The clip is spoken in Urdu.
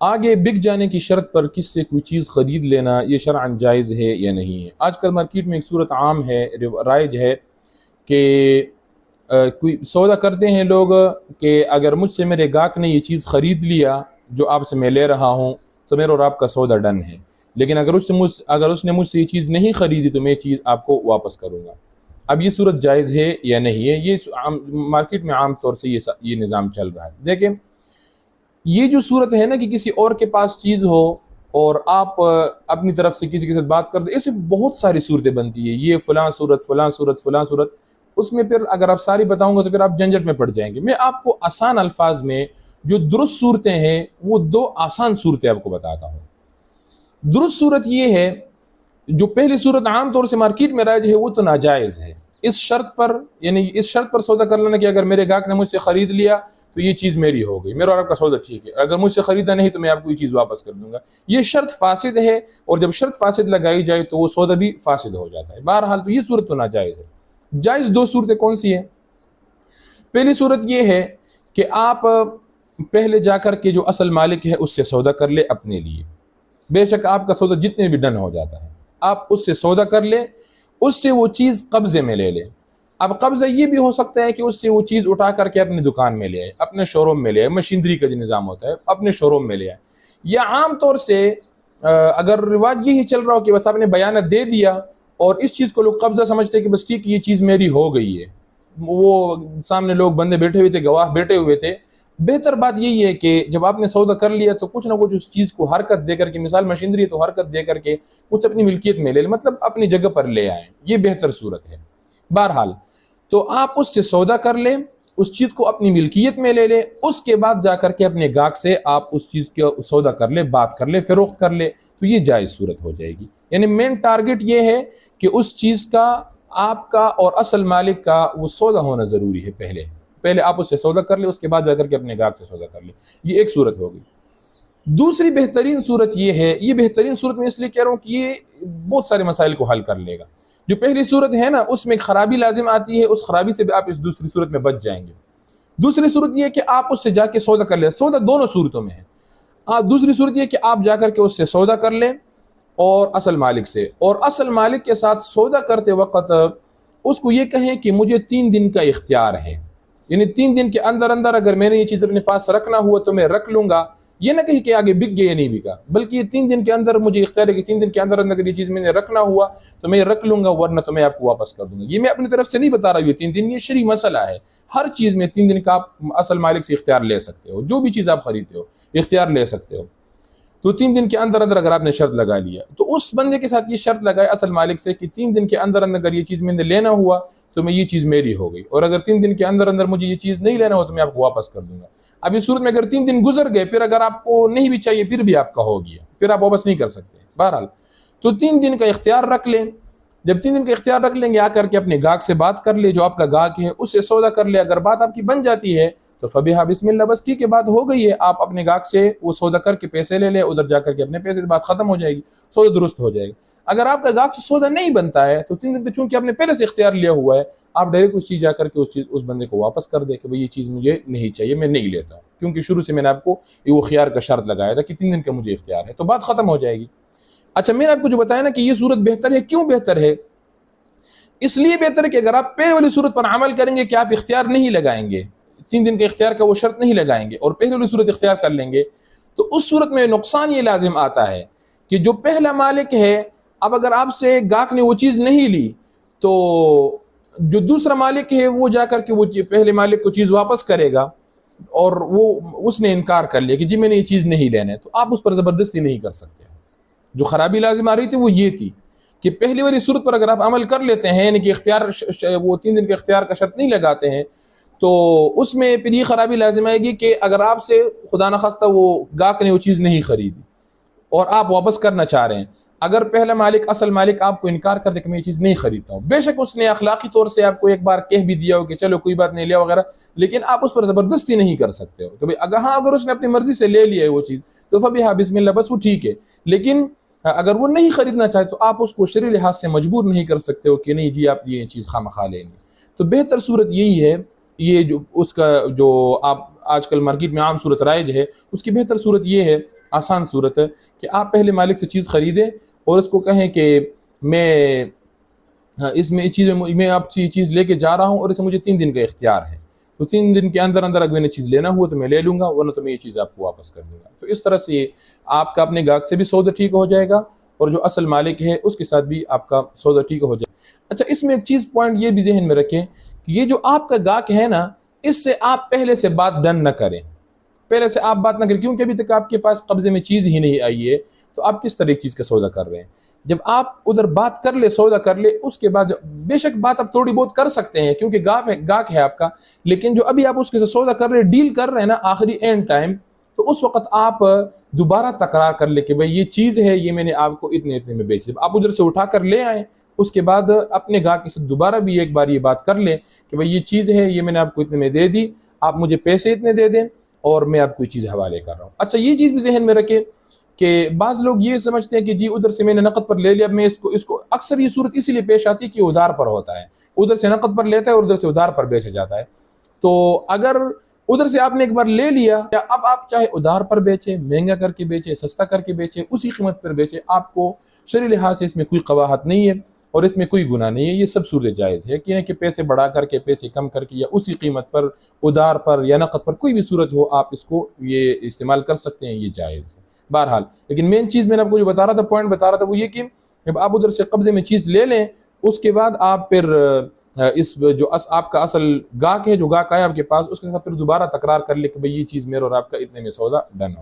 آگے بک جانے کی شرط پر کس سے کوئی چیز خرید لینا یہ شرعاً جائز ہے یا نہیں ہے؟ آج کل مارکیٹ میں ایک صورت عام ہے، رائج ہے کہ کوئی سودا کرتے ہیں لوگ کہ اگر مجھ سے میرے گاہک نے یہ چیز خرید لیا جو آپ سے میں لے رہا ہوں تو میرا اور آپ کا سودا ڈن ہے، لیکن اگر اس نے مجھ سے یہ چیز نہیں خریدی تو میں یہ چیز آپ کو واپس کروں گا۔ اب یہ صورت جائز ہے یا نہیں ہے؟ یہ مارکیٹ میں عام طور سے یہ نظام چل رہا ہے۔ دیکھیں، یہ جو صورت ہے نا کہ کسی اور کے پاس چیز ہو اور آپ اپنی طرف سے کسی کے ساتھ بات کر دیں، اس سے بہت ساری صورتیں بنتی ہیں، یہ فلاں صورت فلاں صورت فلاں صورت، اس میں پھر اگر آپ ساری بتاؤں گا تو پھر آپ جھنجٹ میں پڑ جائیں گے۔ میں آپ کو آسان الفاظ میں جو درست صورتیں ہیں وہ دو آسان صورتیں آپ کو بتاتا ہوں۔ درست صورت یہ ہے، جو پہلی صورت عام طور سے مارکیٹ میں رائج ہے وہ تو ناجائز ہے، اس شرط پر، یعنی اس شرط پر سودا کر لینا کہ اگر میرے گاہک نے مجھ سے خرید لیا تو یہ چیز میری ہو گئی، میرا اور آپ کا سودا ٹھیک ہے، اگر مجھ سے خریدا نہیں تو میں آپ کو یہ چیز واپس کر دوں گا۔ یہ شرط فاسد ہے، اور جب شرط فاسد لگائی جائے تو وہ سودا بھی فاسد ہو جاتا ہے۔ بہرحال تو یہ صورت تو ناجائز ہے۔ جائز دو صورتیں کون سی ہیں؟ پہلی صورت یہ ہے کہ آپ پہلے جا کر کے جو اصل مالک ہے اس سے سودا کر لے اپنے لیے، بے شک آپ کا سودا جتنے بھی ڈن ہو جاتا ہے، آپ اس سے سودا کر لیں، اس سے وہ چیز قبضے میں لے لیں۔ اب قبضہ یہ بھی ہو سکتا ہے کہ اس سے وہ چیز اٹھا کر کے اپنی دکان میں لے آئے، اپنے شو روم میں لے آئے، مشینری کا جو نظام ہوتا ہے اپنے شو روم میں لے آئے۔ یا عام طور سے اگر رواج یہی چل رہا ہو کہ بس آپ نے بیانہ دے دیا اور اس چیز کو لوگ قبضہ سمجھتے ہیں کہ بس ٹھیک یہ چیز میری ہو گئی ہے، وہ سامنے لوگ بندے بیٹھے ہوئے تھے، گواہ بیٹھے ہوئے تھے۔ بہتر بات یہی ہے کہ جب آپ نے سودا کر لیا تو کچھ نہ کچھ اس چیز کو حرکت دے کر کے، مثال مشینری ہے تو حرکت دے کر کے کچھ اپنی ملکیت میں لے لیں، مطلب اپنی جگہ پر لے آئیں، یہ بہتر صورت ہے۔ بہرحال تو آپ اس سے سودا کر لیں، اس چیز کو اپنی ملکیت میں لے لیں، اس کے بعد جا کر کے اپنے گاہک سے آپ اس چیز کا سودا کر لیں، بات کر لیں، فروخت کر لیں، تو یہ جائز صورت ہو جائے گی۔ یعنی مین ٹارگٹ یہ ہے کہ اس چیز کا آپ کا اور اصل مالک کا وہ سودا ہونا ضروری ہے۔ پہلے آپ اس سے سودا کر لیں، اس کے بعد جا کر کے اپنے گاہک سے سودا کر لیں، یہ ایک صورت ہوگی۔ دوسری بہترین صورت یہ ہے، یہ بہترین صورت میں اس لیے کہہ رہا ہوں کہ یہ بہت سارے مسائل کو حل کر لے گا۔ جو پہلی صورت ہے نا اس میں خرابی لازم آتی ہے، اس خرابی سے بھی آپ اس دوسری صورت میں بچ جائیں گے۔ دوسری صورت یہ ہے کہ آپ اس سے جا کے سودا کر لیں، سودا دونوں صورتوں میں ہے۔ دوسری صورت یہ ہے کہ آپ جا کر کے اس سے سودا کر لیں اور اصل مالک سے، اور اصل مالک کے ساتھ سودا کرتے وقت اس کو یہ کہیں کہ مجھے 3 دن کا اختیار ہے، یعنی 3 دن کے اندر اگر میں نے یہ چیز اپنے پاس رکھنا ہوا تو میں رکھ لوں گا۔ یہ نہ کہیں کہ آگے بک گیا یا نہیں بکا، بلکہ یہ 3 دن کے اندر مجھے اختیار ہے کہ 3 دن کے اندر اگر یہ چیز میں نے رکھنا ہوا تو میں رکھ لوں گا، ورنہ تو میں آپ کو واپس کر دوں گا۔ یہ میں اپنی طرف سے نہیں بتا رہا ہوں، یہ 3 دن یہ شرعی مسئلہ ہے، ہر چیز میں 3 دن کا آپ اصل مالک سے اختیار لے سکتے ہو، جو بھی چیز آپ خریدتے ہو اختیار لے سکتے ہو۔ تو 3 دن کے اندر اگر آپ نے شرط لگا لیا تو اس بندے کے ساتھ یہ شرط لگائے اصل مالک سے کہ 3 دن کے اندر اگر یہ چیز میں نے لینا ہوا تو میں یہ چیز میری ہو گئی، اور اگر 3 دن کے اندر مجھے یہ چیز نہیں لینا ہو تو میں آپ کو واپس کر دوں گا۔ اب اس صورت میں اگر 3 دن گزر گئے پھر اگر آپ کو نہیں بھی چاہیے پھر بھی آپ کا ہو گیا، پھر آپ واپس نہیں کر سکتے۔ بہرحال تو 3 دن کا اختیار رکھ لیں، جب 3 دن کا اختیار رکھ لیں گے آ کر کے اپنے گاہک سے بات کر لے، جو آپ کا گاہک ہے اس سے سودا کر لے، اگر بات آپ کی بن جاتی ہے تو فبیہا بسم اللہ، بس ٹھیک ہے بات ہو گئی ہے، آپ اپنے گاہک سے وہ سودا کر کے پیسے لے لیں، ادھر جا کر کے اپنے پیسے سے بات ختم ہو جائے گی، سودا درست ہو جائے گا۔ اگر آپ کا گاہک سے سودا نہیں بنتا ہے تو 3 دن پہ چونکہ آپ نے پہلے سے اختیار لیا ہوا ہے، آپ ڈائریکٹ اس چیز جا کر کے اس بندے کو واپس کر دے کہ بھئی یہ چیز مجھے نہیں چاہیے، میں نہیں لیتا ہوں، کیونکہ شروع سے میں نے آپ کو وہ خیار کا شرط لگایا تھا کہ 3 دن کا مجھے اختیار ہے، تو بات ختم ہو جائے گی۔ اچھا، میں نے آپ کو جو بتایا نا کہ یہ صورت بہتر ہے، کیوں بہتر ہے؟ اس لیے بہتر ہے کہ اگر آپ پہلے والی صورت پر عمل کریں گے کہ آپ اختیار نہیں لگائیں گے، 3 دن کے اختیار کا وہ شرط نہیں لگائیں گے اور پہلے والی صورت اختیار کر لیں گے، تو اس صورت میں نقصان یہ لازم آتا ہے کہ جو پہلا مالک ہے، اب اگر آپ سے گاہک نے وہ چیز نہیں لی تو جو دوسرا مالک ہے وہ جا کر کے وہ پہلے مالک کو چیز واپس کرے گا، اور وہ اس نے انکار کر لیا کہ جی میں نے یہ چیز نہیں لینا ہے، تو آپ اس پر زبردستی نہیں کر سکتے۔ جو خرابی لازم آ رہی تھی وہ یہ تھی کہ پہلی والی صورت پر اگر آپ عمل کر لیتے ہیں، یعنی کہ اختیار وہ 3 دن کے اختیار کا شرط نہیں لگاتے ہیں، تو اس میں پھر یہ خرابی لازم آئے گی کہ اگر آپ سے خدا نخواستہ وہ گاہک نے وہ چیز نہیں خریدی اور آپ واپس کرنا چاہ رہے ہیں، اگر پہلا مالک اصل مالک آپ کو انکار کر دے کہ میں یہ چیز نہیں خریدتا ہوں، بے شک اس نے اخلاقی طور سے آپ کو ایک بار کہہ بھی دیا ہو کہ چلو کوئی بات نہیں لیا وغیرہ، لیکن آپ اس پر زبردستی نہیں کر سکتے ہو کہ اگر اس نے اپنی مرضی سے لے لیا ہے وہ چیز تو فبیہا بسم اللہ، بس وہ ٹھیک ہے، لیکن اگر وہ نہیں خریدنا چاہے تو آپ اس کو شرعی لحاظ سے مجبور نہیں کر سکتے ہو کہ نہیں جی آپ یہ چیز خواہ لیں گے۔ تو بہتر صورت یہی ہے، یہ جو اس کا جو آپ آج کل مارکیٹ میں عام صورت رائج ہے، اس کی بہتر صورت یہ ہے آسان صورت ہے کہ آپ پہلے مالک سے چیز خریدیں اور اس کو کہیں کہ میں اس میں میں آپ سے یہ چیز لے کے جا رہا ہوں اور اسے مجھے 3 دن کا اختیار ہے، تو 3 دن کے اندر اگر میں نے چیز لینا ہوا تو میں لے لوں گا، ورنہ تو میں یہ چیز آپ کو واپس کر دوں گا۔ تو اس طرح سے آپ کا اپنے گاہک سے بھی سودا ٹھیک ہو جائے گا اور جو اصل مالک ہے اس کے ساتھ بھی آپ کا سودا ٹھیک ہو جائے گا۔ اچھا، اس میں ایک چیز پوائنٹ یہ بھی ذہن میں رکھیں کہ یہ جو آپ کا گاہک ہے نا، اس سے آپ پہلے سے بات ڈن نہ کریں، پہلے سے آپ بات نہ کریں، کیونکہ ابھی تک آپ کے پاس قبضے میں چیز ہی نہیں آئی ہے، تو آپ کس طرح ایک چیز کا سودا کر رہے ہیں؟ جب آپ ادھر بات کر لے، سودا کر لے، اس کے بعد بے شک بات آپ تھوڑی بہت کر سکتے ہیں کیونکہ گاہک ہے آپ کا، لیکن جو ابھی آپ اس کے ساتھ سودا کر رہے ہیں، ڈیل کر رہے ہیں نا آخری اینڈ ٹائم، تو اس وقت آپ دوبارہ تکرار کر لے کہ بھائی یہ چیز ہے، یہ میں نے آپ کو اتنے میں بیچ دی۔ آپ ادھر سے اٹھا کر لے آئیں، اس کے بعد اپنے گاہک کے ساتھ دوبارہ بھی ایک بار یہ بات کر لیں کہ بھائی یہ چیز ہے، یہ میں نے آپ کو اتنے میں دے دی، آپ مجھے پیسے اتنے دے دیں اور میں آپ کو یہ چیز حوالے کر رہا ہوں۔ اچھا، یہ چیز بھی ذہن میں رکھیں کہ بعض لوگ یہ سمجھتے ہیں کہ جی ادھر سے میں نے نقد پر لے لیا، میں اس کو اکثر یہ صورت اسی لیے پیش آتی ہے کہ ادھار پر ہوتا ہے، ادھر سے نقد پر لیتا ہے اور ادھر سے ادھار پر بیچا جاتا ہے۔ تو اگر ادھر سے آپ نے ایک بار لے لیا، اب آپ چاہے ادھار پر بیچے، مہنگا کر کے بیچے، سستا کر کے بیچے، اسی قیمت پر بیچے، آپ کو شرعی لحاظ سے اس میں کوئی قباحت نہیں ہے اور اس میں کوئی گناہ نہیں ہے، یہ سب صورت جائز ہے کہ پیسے بڑھا کر کے، پیسے کم کر کے، یا اسی قیمت پر، ادھار پر یا نقد پر، کوئی بھی صورت ہو آپ اس کو یہ استعمال کر سکتے ہیں، یہ جائز ہے بہرحال۔ لیکن مین چیز میں نے آپ کو جو بتا رہا تھا، پوائنٹ بتا رہا تھا، وہ یہ کہ جب آپ ادھر سے قبضے میں چیز لے لیں، اس کے بعد آپ پھر اس جو آپ کا اصل گاہک ہے، جو گاہک آیا آپ کے پاس، اس کے ساتھ پھر دوبارہ تکرار کر لے کہ بھئی یہ چیز میرے اور آپ کا اتنے میں سودا ڈن ہو۔